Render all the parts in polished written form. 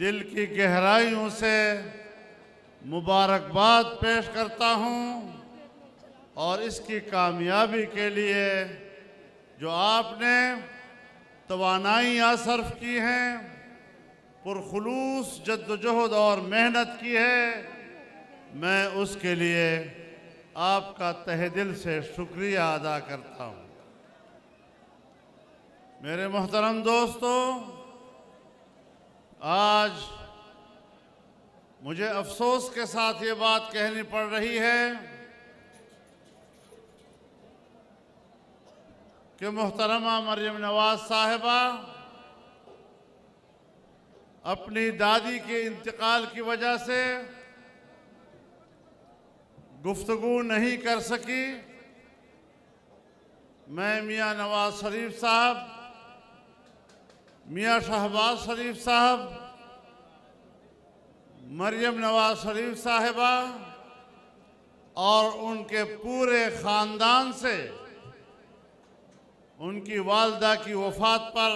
दिल की गहराइयों से मुबारकबाद पेश करता हूं और इसकी कामयाबी के लिए जो आपने तवानाइयाँ सर्फ की हैं, पुरखुलूस जद्दोजहद और मेहनत की है, मैं उसके लिए आपका तहे दिल से शुक्रिया अदा करता हूँ। मेरे मोहतरम दोस्तों, आज मुझे अफसोस के साथ ये बात कहनी पड़ रही है कि मोहतरमा मरियम नवाज साहिबा अपनी दादी के इंतकाल की वजह से गुफ्तगू नहीं कर सकी। मैं मियाँ नवाज शरीफ साहब, मियाँ शहबाज शरीफ साहब, मरियम नवाज शरीफ साहिबा और उनके पूरे ख़ानदान से उनकी वालदा की वफ़ात पर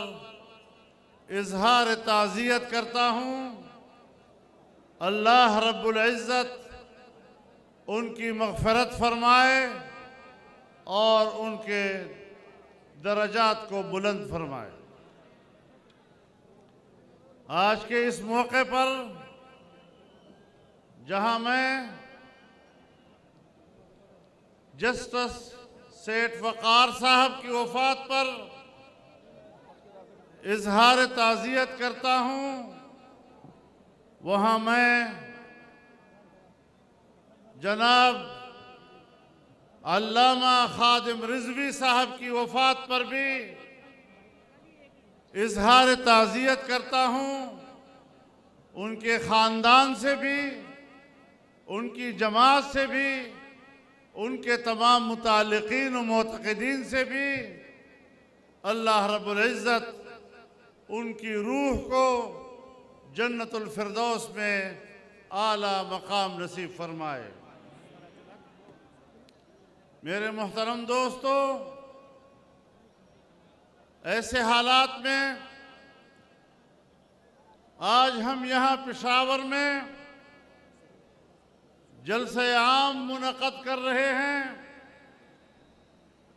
इजहार ताज़ियत करता हूँ। अल्लाह रब्बुल इज़्ज़त उनकी मग़फ़िरत फरमाए और उनके दरजात को बुलंद फरमाए। आज के इस मौके पर जहां मैं जस्टिस सेठ वक़ार साहब की वफ़ात पर इजहार ताज़ियत करता हूं, वहां मैं जनाब अल्लामा खादिम रिजवी साहब की वफ़ात पर भी इजहार ताज़ियत करता हूं। उनके ख़ानदान से भी, उनकी जमात से भी, उनके तमाम मुतालिकीन व मोतक़दीन से भी अल्लाह रब्बुल इज़्ज़त उनकी रूह को जन्नतुल फिरदौस में आला मकाम नसीब फरमाए। मेरे मोहतरम दोस्तों, ऐसे हालात में आज हम यहाँ पेशावर में जलसे आम मुनक़द कर रहे हैं,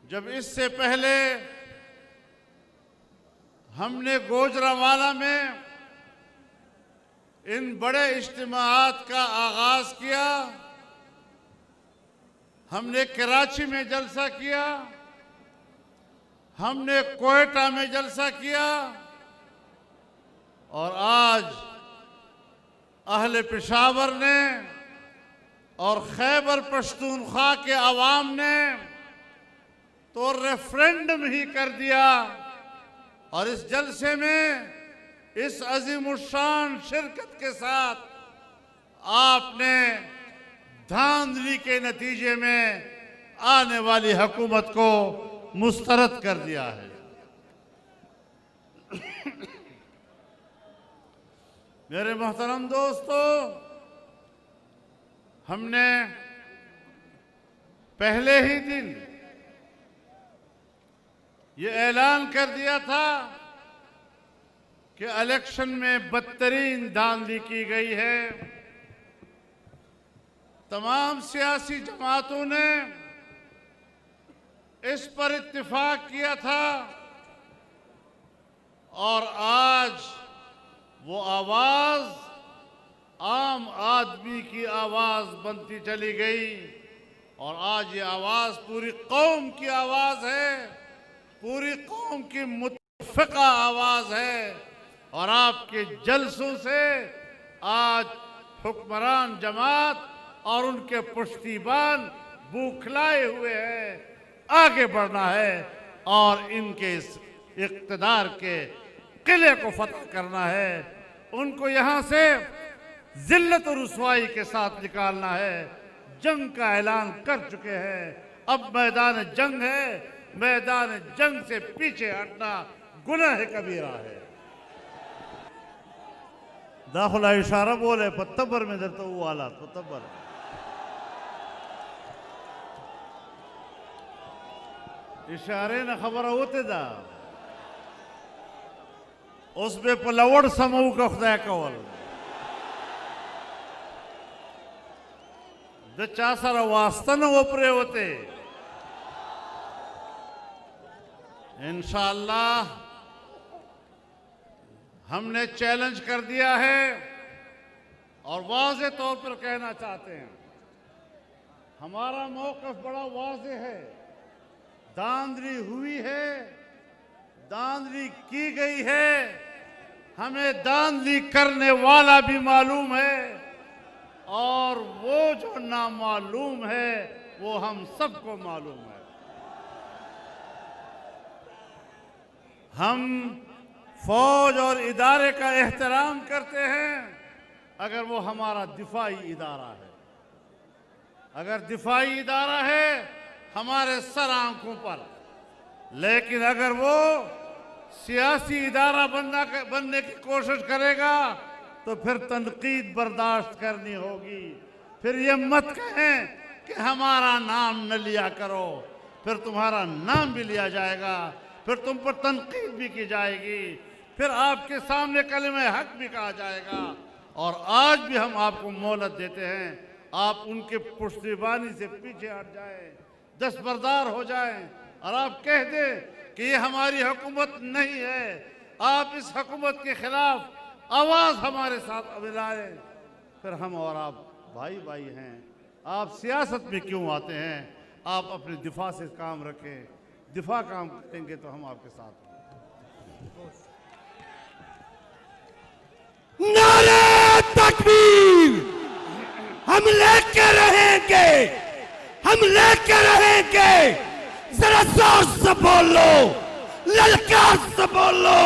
जब इससे पहले हमने गोजरावाला में इन बड़े इज्तिमाआत का आगाज़ किया, हमने कराची में जलसा किया, हमने कोयटा में जलसा किया और आज अहले पेशावर ने और खैबर पख्तूनख्वा के अवाम ने तो रेफरेंडम ही कर दिया और इस जलसे में इस अज़ीमुश्शान शिरकत के साथ आपने धांधली के नतीजे में आने वाली हुकूमत को मुस्तरद कर दिया है। मेरे मोहतरम दोस्तों, हमने पहले ही दिन ये ऐलान कर दिया था कि इलेक्शन में बदतरीन धांधली की गई है। तमाम सियासी जमातों ने इस पर इत्तिफाक किया था और आज वो आवाज़ आम आदमी की आवाज़ बनती चली गई और आज ये आवाज़ पूरी कौम की आवाज़ है, पूरी कौम की मुत्तफ़िक़ा आवाज़ है और आपके जलसों से आज हुक्मरान जमात और उनके पुश्तीबान बौखलाए हुए हैं। आगे बढ़ना है और इनके इस इक़्तिदार के किले को फतह करना है। उनको यहाँ से ज़िल्लत और रुसवाई के साथ निकालना है। जंग का ऐलान कर चुके हैं, अब मैदान जंग है। मैदान जंग से पीछे हटना गुनाह कबीरा है। दाखिला इशारा बोले पत्तबर में दर तो वो हालात पत्तबर इशारे न खबर होते दा उस पे पलवड़ समूह का खुदा कवल चासर वास्तन ओपरे होते इंशाअल्लाह हमने चैलेंज कर दिया है और वाज़े तौर पर कहना चाहते हैं, हमारा मौक़िफ़ बड़ा वाज़े है। धांधली हुई है, धांधली की गई है, हमें धांधली करने वाला भी मालूम है और वो जो नामालूम है वो हम सबको मालूम है। हम फौज और इदारे का एहतराम करते हैं अगर वो हमारा दिफाई इदारा है। अगर दिफाई इदारा है हमारे सर आंखों पर, लेकिन अगर वो सियासी इदारा बनने की कोशिश करेगा तो फिर तनकीद बर्दाश्त करनी होगी। फिर ये मत कहें कि हमारा नाम न लिया करो, फिर तुम्हारा नाम भी लिया जाएगा, फिर तुम पर तनकीद भी की जाएगी, फिर आपके सामने कलमे हक भी कहा जाएगा। और आज भी हम आपको मोहलत देते हैं, आप उनके पुश्तैबानी से पीछे हट जाएं, दस्तबरदार हो जाएं और आप कह दें कि ये हमारी हुकूमत नहीं है। आप इस हुकूमत के खिलाफ आवाज़ हमारे साथ मिलाएं, फिर हम और आप भाई भाई हैं। आप सियासत में क्यों आते हैं? आप अपने दिफा से काम रखें, दिफा काम करेंगे तो हम आपके साथ हैं। नारे तकबीर! हम लेके रहेंगे, हम लेके रहेंगे। जरा जोर से बोलो, ललकार से बोलो,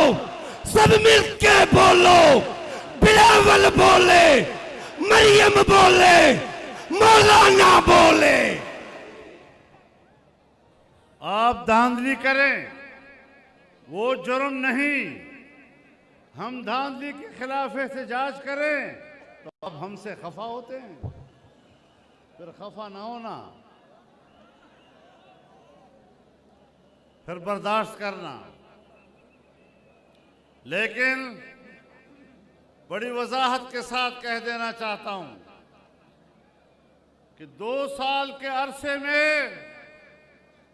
सब मिलके बोलो। बिलावल बोले, मरियम बोले, मौलाना बोले। आप धांधली करें वो जुर्म नहीं, हम धांधली के खिलाफ एहतजाज करें तो अब हमसे खफा होते हैं। फिर खफा ना होना, फिर बर्दाश्त करना। लेकिन बड़ी वजाहत के साथ कह देना चाहता हूं कि 2 साल के अरसे में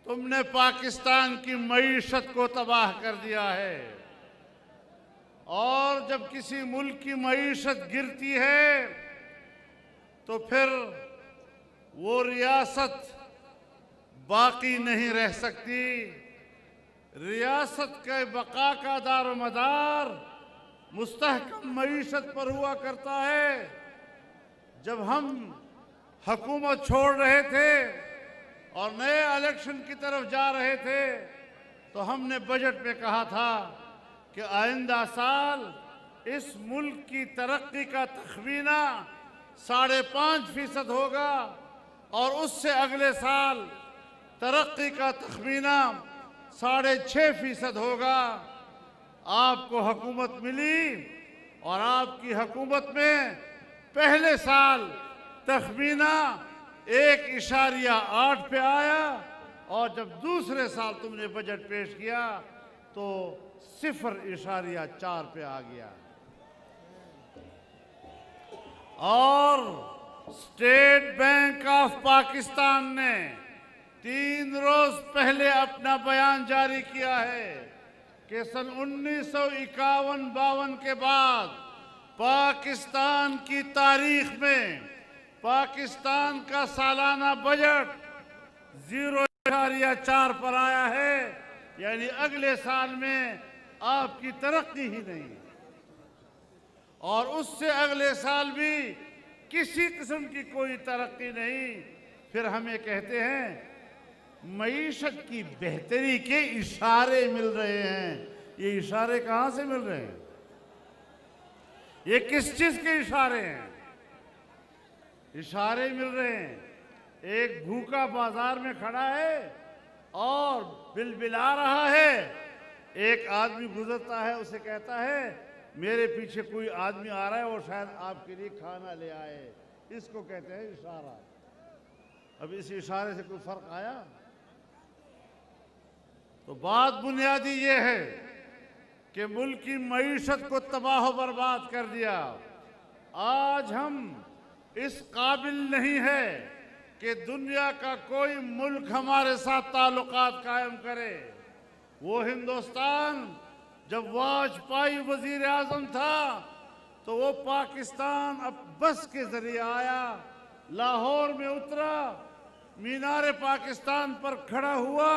तुमने पाकिस्तान की मईशत को तबाह कर दिया है। और जब किसी मुल्क की मईशत गिरती है तो फिर वो रियासत बाकी नहीं रह सकती। रियासत के बका का दारोमदार मुस्तहकम मईशत पर हुआ करता है। जब हम हुकूमत छोड़ रहे थे और नए इलेक्शन की तरफ जा रहे थे तो हमने बजट में कहा था कि आइंदा साल इस मुल्क की तरक्की का तखमीना 5.5% होगा और उससे अगले साल तरक्की का तखमीना 6.5% होगा। आपको हुकूमत मिली और आपकी हुकूमत में पहले साल तखमीना 1.8 पे आया और जब दूसरे साल तुमने बजट पेश किया तो 0.4 पे आ गया। और स्टेट बैंक ऑफ पाकिस्तान ने 3 रोज पहले अपना बयान जारी किया है कि सन 1951-52 के बाद पाकिस्तान की तारीख में पाकिस्तान का सालाना बजट 0.4 पर आया है। यानी अगले साल में आपकी तरक्की ही नहीं और उससे अगले साल भी किसी किस्म की कोई तरक्की नहीं। फिर हमें कहते हैं मईशत की बेहतरी के इशारे मिल रहे हैं। ये इशारे कहाँ से मिल रहे हैं? ये किस चीज के इशारे हैं? इशारे मिल रहे हैं। एक भूखा बाजार में खड़ा है और बिलबिला रहा है। एक आदमी गुजरता है, उसे कहता है मेरे पीछे कोई आदमी आ रहा है और शायद आपके लिए खाना ले आए। इसको कहते हैं इशारा। अब इस इशारे से कोई फर्क आया? तो बात बुनियादी ये है कि मुल्क की मईशत को तबाह बर्बाद कर दिया। आज हम इस काबिल नहीं है कि दुनिया का कोई मुल्क हमारे साथ ताल्लुकात कायम करे। वो हिंदुस्तान जब वाजपेयी वजीर आजम था तो वो पाकिस्तान अब बस के जरिए आया, लाहौर में उतरा, मीनार पाकिस्तान पर खड़ा हुआ,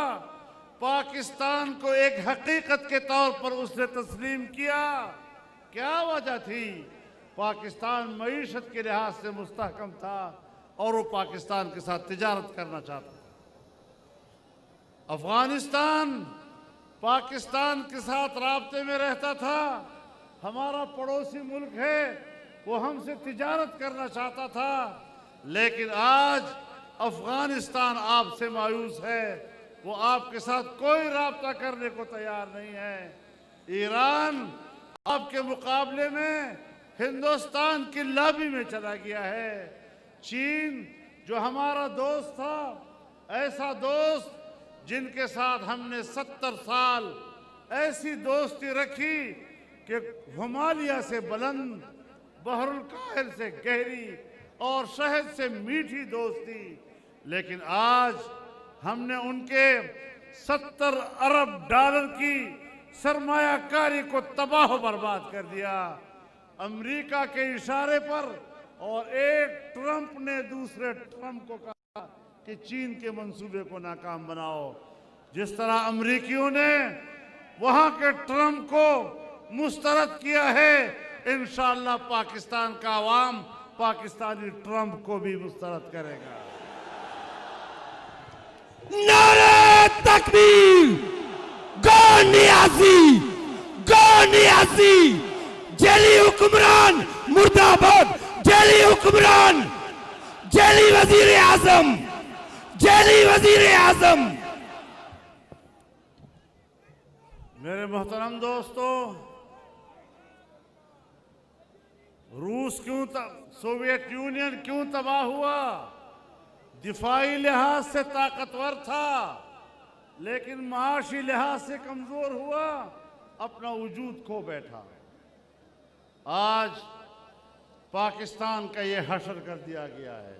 पाकिस्तान को एक हकीकत के तौर पर उसने तस्लीम किया। क्या वजह थी? पाकिस्तान मईशत के लिहाज से मुस्तहकम था और वो पाकिस्तान के साथ तिजारत करना चाहता था। अफगानिस्तान पाकिस्तान के साथ राब्ते में रहता था, हमारा पड़ोसी मुल्क है, वो हमसे तिजारत करना चाहता था। लेकिन आज अफगानिस्तान आपसे मायूस है, वो आपके साथ कोई राब्ता करने को तैयार नहीं है। ईरान आपके मुकाबले में हिंदुस्तान की लॉबी में चला गया है। चीन जो हमारा दोस्त था, ऐसा दोस्त जिनके साथ हमने 70 साल ऐसी दोस्ती रखी कि हिमालय से बुलंद, बहरुल काहिल से गहरी और शहद से मीठी दोस्ती, लेकिन आज हमने उनके 70 अरब डॉलर की सरमायाकारी को तबाह बर्बाद कर दिया अमेरिका के इशारे पर। और एक ट्रंप ने दूसरे ट्रंप को कहा कि चीन के मंसूबे को नाकाम बनाओ। जिस तरह अमेरिकियों ने वहां के ट्रंप को मुस्तरद किया है, इंशाअल्लाह पाकिस्तान का अवाम पाकिस्तानी ट्रंप को भी मुस्तरद करेगा। नारे तकबीर, गो नियाजी, गो नियाजी, जेली हुक्मरान मुर्दाबाद, जेली हुक्मरान, जेली वजीर आजम, जेली वजीर आजम। मेरे मोहतरम दोस्तों, रूस क्यों सोवियत यूनियन क्यों तबाह हुआ? दिफाई लिहाज से ताकतवर था, लेकिन माशी लिहाज से कमजोर हुआ, अपना वजूद खो बैठा। आज पाकिस्तान का ये हशर कर दिया गया है।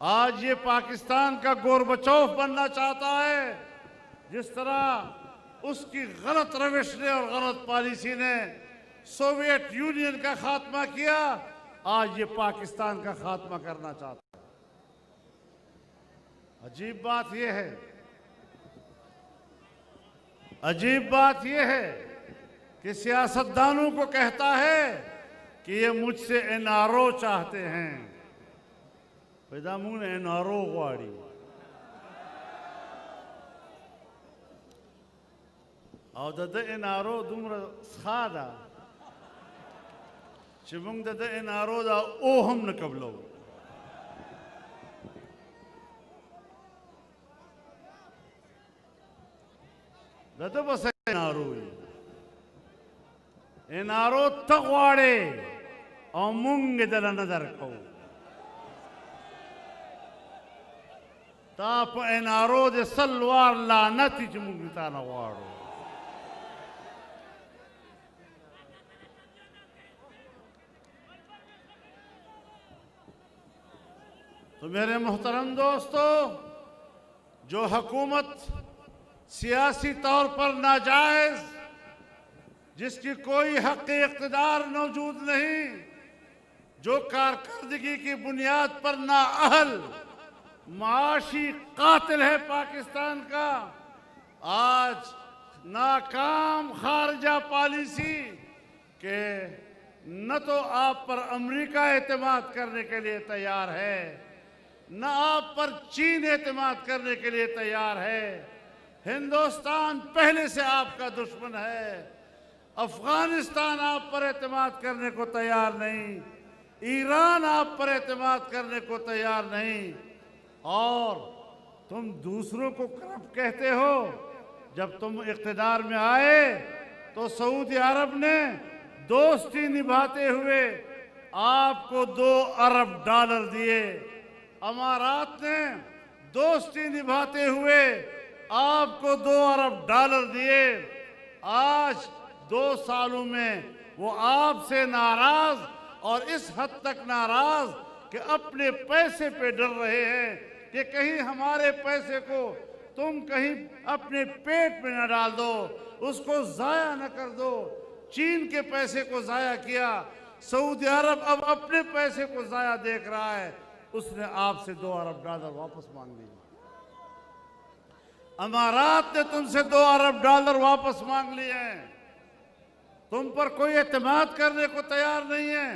आज ये पाकिस्तान का गोरबचौफ बनना चाहता है। जिस तरह उसकी गलत रविश ने और गलत पॉलिसी ने सोवियत यूनियन का खात्मा किया, आज ये पाकिस्तान का खात्मा करना चाहता है। अजीब बात यह है, अजीब बात यह है कि सियासतदानों को कहता है कि ये मुझसे एनआरओ चाहते हैं। पैदामून एनआरओ वाड़ी और दद एनआरओ दुमरा सादा चिमुंग दद एनआरओ दा ओ हम न कबलो। दद बस एनआरओ एनआरओ तगवाड़े और मुंग दल नजर को ताप एनआरओ दे सलवार लानती चिमुंग ताना वाड़ो। तो मेरे मोहतरम दोस्तों, जो हुकूमत सियासी तौर पर नाजायज, जिसकी कोई हक इक़्तिदार मौजूद नहीं, जो कारकर्दगी की बुनियाद पर नाअहल माशी कातिल है पाकिस्तान का, आज नाकाम खारजा पॉलिसी के न तो आप पर अमेरिका एतमाद करने के लिए तैयार है, न आप पर चीन एतमाद करने के लिए तैयार है। हिंदुस्तान पहले से आपका दुश्मन है। अफगानिस्तान आप पर एतमाद करने को तैयार नहीं, ईरान आप पर एतमाद करने को तैयार नहीं, और तुम दूसरों को करप्ट कहते हो। जब तुम इक़्तिदार में आए तो सऊदी अरब ने दोस्ती निभाते हुए आपको 2 अरब डॉलर दिए, अमारात ने दोस्ती निभाते हुए आपको 2 अरब डॉलर दिए। आज 2 सालों में वो आपसे नाराज, और इस हद तक नाराज कि अपने पैसे पे डर रहे हैं कि कहीं हमारे पैसे को तुम कहीं अपने पेट में न डाल दो, उसको जाया न कर दो। चीन के पैसे को जाया किया, सऊदी अरब अब अपने पैसे को जाया देख रहा है, उसने आपसे $2 अरब वापस मांग लिए। अमारात ने तुमसे $2 अरब वापस मांग लिए हैं। तुम पर कोई एतमाद करने को तैयार नहीं है।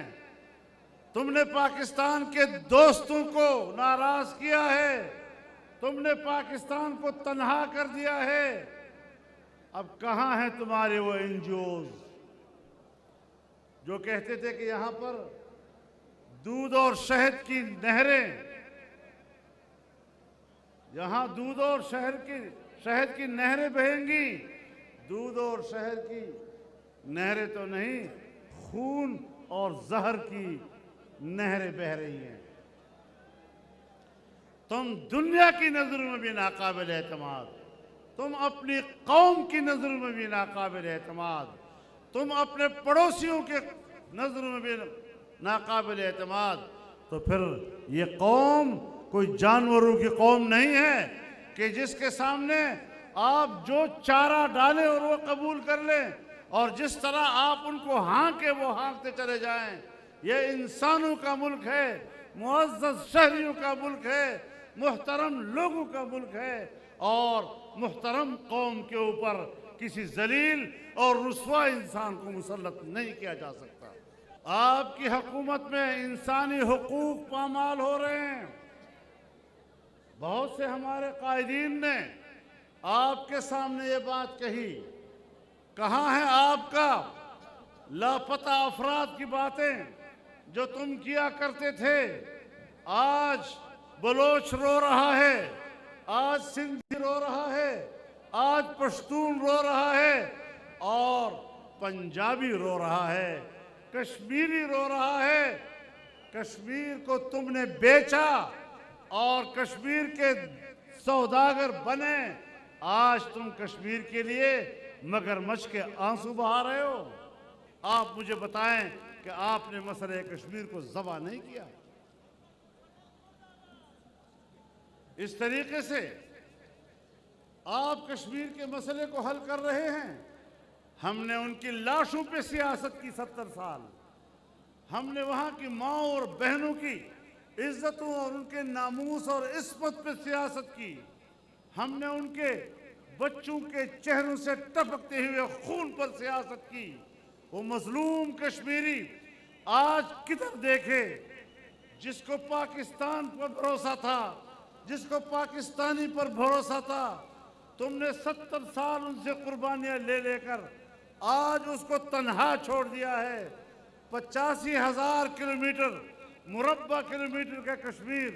तुमने पाकिस्तान के दोस्तों को नाराज किया है, तुमने पाकिस्तान को तन्हा कर दिया है। अब कहां हैं तुम्हारे वो एनजीओज जो कहते थे कि यहां पर दूध और शहद की नहरें, यहां दूध और शहद की नहरें बहेंगी। दूध और शहद की नहरें तो नहीं, खून और जहर की नहरें बह रही हैं। तुम दुनिया की नजरों में भी नाकाबिल एतमाद, तुम अपनी कौम की नजरों में भी नाकाबिल एतमाद, तुम अपने पड़ोसियों के नजरों में भी नाकाबिल एतमाद। तो फिर ये कौम कोई जानवरों की कौम नहीं है कि जिसके सामने आप जो चारा डालें और वो कबूल कर लें, और जिस तरह आप उनको हाँके वो हाँकते चले जाएं। ये इंसानों का मुल्क है, मुअज़्ज़ज़ शहरियों का मुल्क है, मुहतरम लोगों का मुल्क है, और मुहतरम कौम के ऊपर किसी जलील और रुस्वा इंसान को मुसल्लत नहीं किया जा सकता। आपकी हुकूमत में इंसानी हुकूक पामाल हो रहे हैं। बहुत से हमारे कायदीन ने आपके सामने ये बात कही। कहाँ है आपका लापता अफराद की बातें जो तुम किया करते थे? आज बलोच रो रहा है, आज सिंधी रो रहा है, आज पश्तून रो रहा है, और पंजाबी रो रहा है, कश्मीरी रो रहा है। कश्मीर को तुमने बेचा और कश्मीर के सौदागर बने। आज तुम कश्मीर के लिए मगरमच्छ के आंसू बहा रहे हो। आप मुझे बताएं कि आपने मसले कश्मीर को ज़बा नहीं किया। इस तरीके से आप कश्मीर के मसले को हल कर रहे हैं। हमने उनकी लाशों पे सियासत की 70 साल। हमने वहां की माओ और बहनों की इज्जतों और उनके नामूस और इस्मत पे सियासत की। हमने उनके बच्चों के चेहरों से टपकते हुए खून पर सियासत की। वो मजलूम कश्मीरी आज किधर देखे? जिसको पाकिस्तान पर भरोसा था, जिसको पाकिस्तानी पर भरोसा था, तुमने 70 साल उनसे कुर्बानियां ले लेकर आज उसको तन्हा छोड़ दिया है। 85,000 किलोमीटर मुरब्बा किलोमीटर का कश्मीर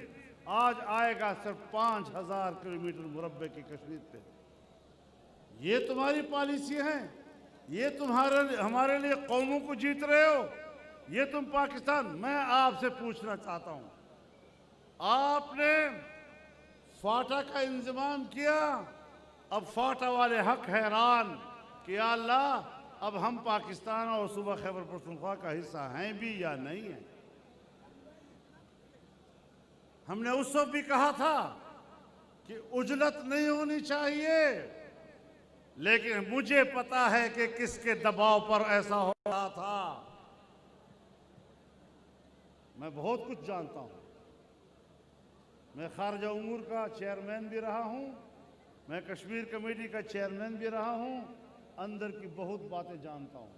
आज आएगा सिर्फ 5,000 किलोमीटर मुरब्बे की कश्मीर पे। ये तुम्हारी पॉलिसी है? ये हमारे लिए कौमों को जीत रहे हो? ये तुम पाकिस्तान। मैं आपसे पूछना चाहता हूं, आपने फाटा का इंतजाम किया, अब फाटा वाले हक हैरान कि या अल्लाह अब हम पाकिस्तान और सूबा खैबर पख्तूनख्वा का हिस्सा हैं भी या नहीं है। हमने उस वक्त भी कहा था कि उजलत नहीं होनी चाहिए, लेकिन मुझे पता है कि किसके दबाव पर ऐसा हो रहा था। मैं बहुत कुछ जानता हूं। मैं खारजा उमूर का चेयरमैन भी रहा हूं, मैं कश्मीर कमेटी का चेयरमैन भी रहा हूं, अंदर की बहुत बातें जानता हूं।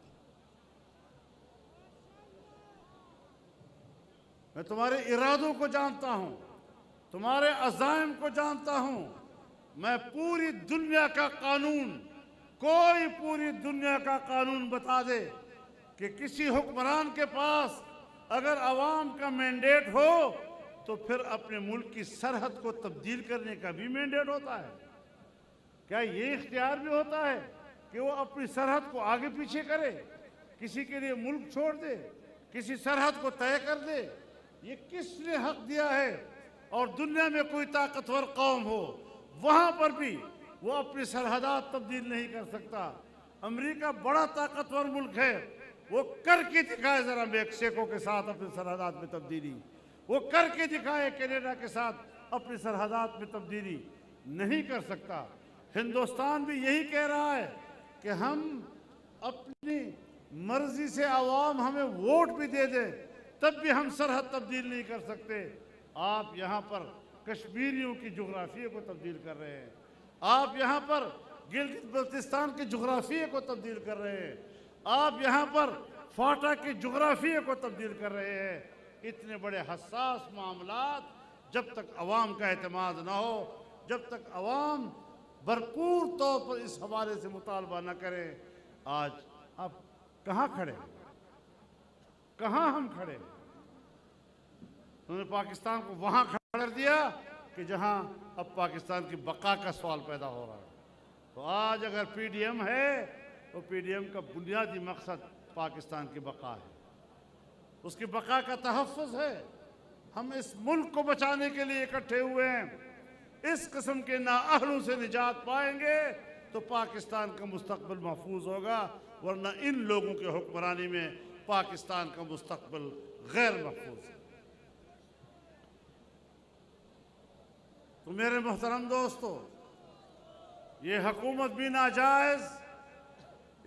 मैं तुम्हारे इरादों को जानता हूं, तुम्हारे अज़ाइम को जानता हूं। मैं पूरी दुनिया का कानून, कोई पूरी दुनिया का कानून बता दे कि किसी हुक्मरान के पास अगर अवाम का मैंडेट हो तो फिर अपने मुल्क की सरहद को तब्दील करने का भी मैंडेट होता है। क्या ये इख्तियार भी होता है कि वो अपनी सरहद को आगे पीछे करे, किसी के लिए मुल्क छोड़ दे, किसी सरहद को तय कर दे? ये किसने हक दिया है? और दुनिया में कोई ताकतवर कौम हो, वहां पर भी वो अपनी सरहदात तब्दील नहीं कर सकता। अमेरिका बड़ा ताकतवर मुल्क है, वो करके दिखाए जरा मेक्सिको के साथ अपनी सरहदात में तब्दीली। वो करके दिखाए कनाडा के साथ अपनी सरहदात में तब्दीली नहीं कर सकता। हिंदुस्तान भी यही कह रहा है कि हम अपनी मर्जी से आवाम हमें वोट भी दे दे तब भी हम सरहद तब्दील नहीं कर सकते। आप यहाँ पर कश्मीरियों की जोग्राफिया को तब्दील कर रहे हैं, आप यहाँ पर गिलगित बल्तिस्तान के जोग्राफिया को तब्दील कर रहे हैं, आप यहाँ पर फाटा के जोग्राफिया को तब्दील कर रहे हैं। इतने बड़े हसास मामलात जब तक अवाम का एतमाद ना हो, जब तक अवाम भरपूर तौर पर इस हवाले से मुतालबा न करें, आज आप कहाँ खड़े हैं, कहाँ हम खड़े हैं? उन्होंने पाकिस्तान को वहां खड़ा कर दिया कि जहां अब पाकिस्तान की बका का सवाल पैदा हो रहा है। तो आज अगर पीडीएम है तो पीडीएम का बुनियादी मकसद पाकिस्तान की बका है, उसकी बका का तहफ़्फ़ुज़ है। हम इस मुल्क को बचाने के लिए इकट्ठे हुए हैं। इस किस्म के नाअहलों से निजात पाएंगे तो पाकिस्तान का मुस्तक़बिल महफूज होगा, वरना इन लोगों के हुक्मरानी में पाकिस्तान का मुस्तक़बिल गैर महफूज है। तो मेरे मोहतरम दोस्तों, ये हुकूमत भी नाजायज़,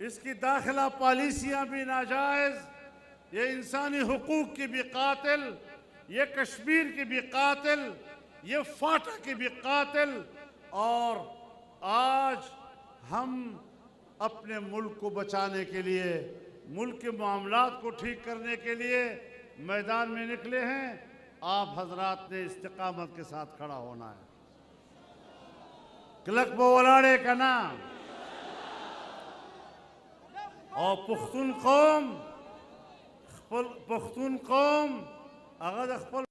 इसकी दाखिला पॉलिसियाँ भी नाजायज़, ये इंसानी हुकूक की भी कातिल, ये कश्मीर की भी कातिल, ये फाटा की भी कातिल। और आज हम अपने मुल्क को बचाने के लिए, मुल्क के मामलात को ठीक करने के लिए मैदान में निकले हैं। आप हजरात ने इस्तिकामत के साथ खड़ा होना है। क्लक बोलाड़े का नाम और पुख्तून कौम अगर खपल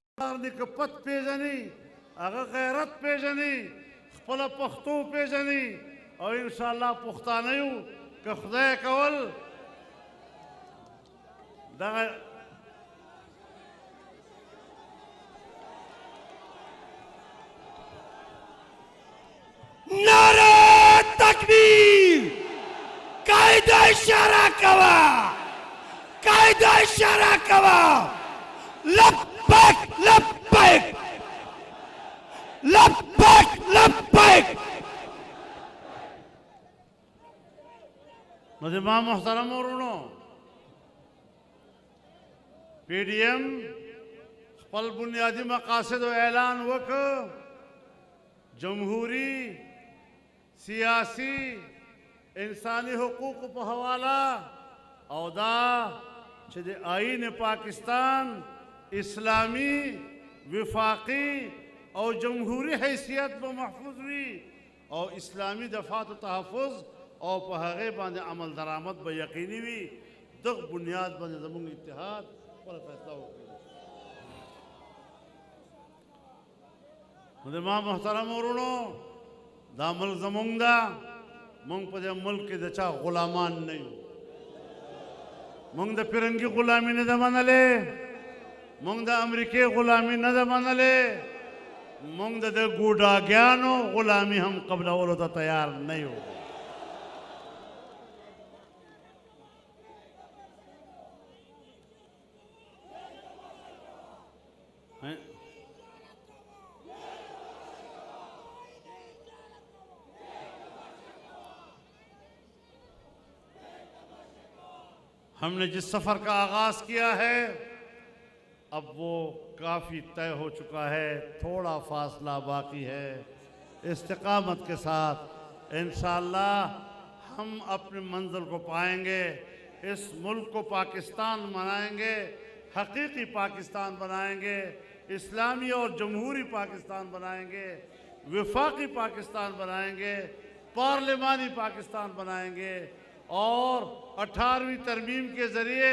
पत पेजनी, अगर गैरत पेजनी, खपल पख्तू पेजनी और इंशाअल्लाह पुख्ता नहीं कि खुदा कवल नारे तकबीर, कायदा इशारा कवा, कायदा इशारा कवा, लब्बैक लब्बैक लब्बैक लब्बैक। मुझे मोहतरम और पीडीएम पल बुनियादी मकासद व ऐलान वक जमहूरी सियासी इंसानी हुकूक पर हवाला औदा छे आईन पाकिस्तान इस्लामी विफाकी और जमहूरी हैसियत में महफूज हुई और इस्लामी दफात तहफ़्फ़ुज़ और पहगे बांध अमल दरामद ब यकीनी हुई दुख बुनियाद बंद जमुंग इत्तेहाद पर फैसला हो गया। मुझे मोहतरम और दामल जमुंगा मुंग पदे मुल्क के दचा गुलामान नहीं मुंग द फिरंगी गुलामी न दमान ले, मुंग द अमरीके गुलामी न दमान ले, मुंग द गुडा ज्ञानो गुलामी हम कबल वालों तो तैयार नहीं हो। हमने जिस सफ़र का आगाज़ किया है अब वो काफ़ी तय हो चुका है, थोड़ा फासला बाकी है। इस्तिकामत के साथ इंशाअल्लाह हम अपने मंजिल को पाएंगे। इस मुल्क को पाकिस्तान बनाएंगे, हकीकी पाकिस्तान बनाएंगे, इस्लामी और जमहूरी पाकिस्तान बनाएंगे, विफाकी पाकिस्तान बनाएंगे, पार्लिमानी पाकिस्तान बनाएंगे और 18वीं तरमीम के ज़रिए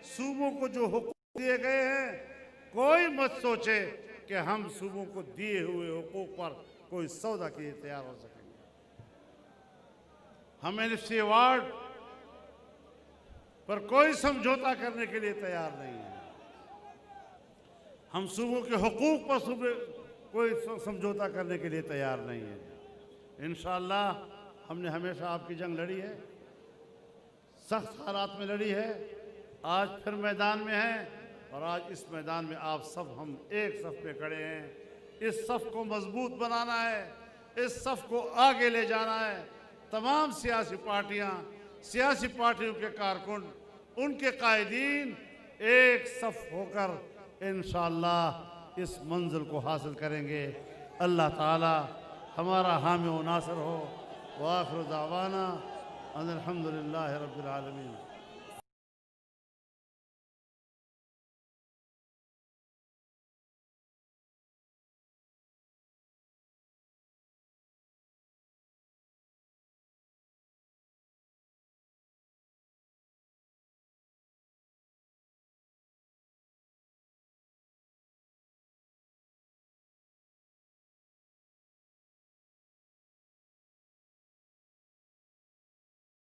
सूबों को जो हुकूक दिए गए हैं, कोई मत सोचे कि हम सूबों को दिए हुए हुकूक पर कोई सौदा के लिए तैयार हो सकेंगे। हम एनएफसी अवार्ड पर कोई समझौता करने के लिए तैयार नहीं है। हम सूबों के हुकूक पर कोई समझौता करने के लिए तैयार नहीं है। इंशाअल्लाह हमने हमेशा आपकी जंग लड़ी है, सख्त हालात में लड़ी है, आज फिर मैदान में है और आज इस मैदान में आप सब हम एक सफ पे खड़े हैं। इस सफ को मजबूत बनाना है, इस सफ को आगे ले जाना है। तमाम सियासी पार्टियों के कारकुन, उनके कायदीन एक सफ होकर इंशाअल्लाह इस मंजिल को हासिल करेंगे। अल्लाह ताला हमारा हामी व नासिर हो। व आखिर दावाना अनिल हम्दुलिल्लाहि रब्बिल आलमीन।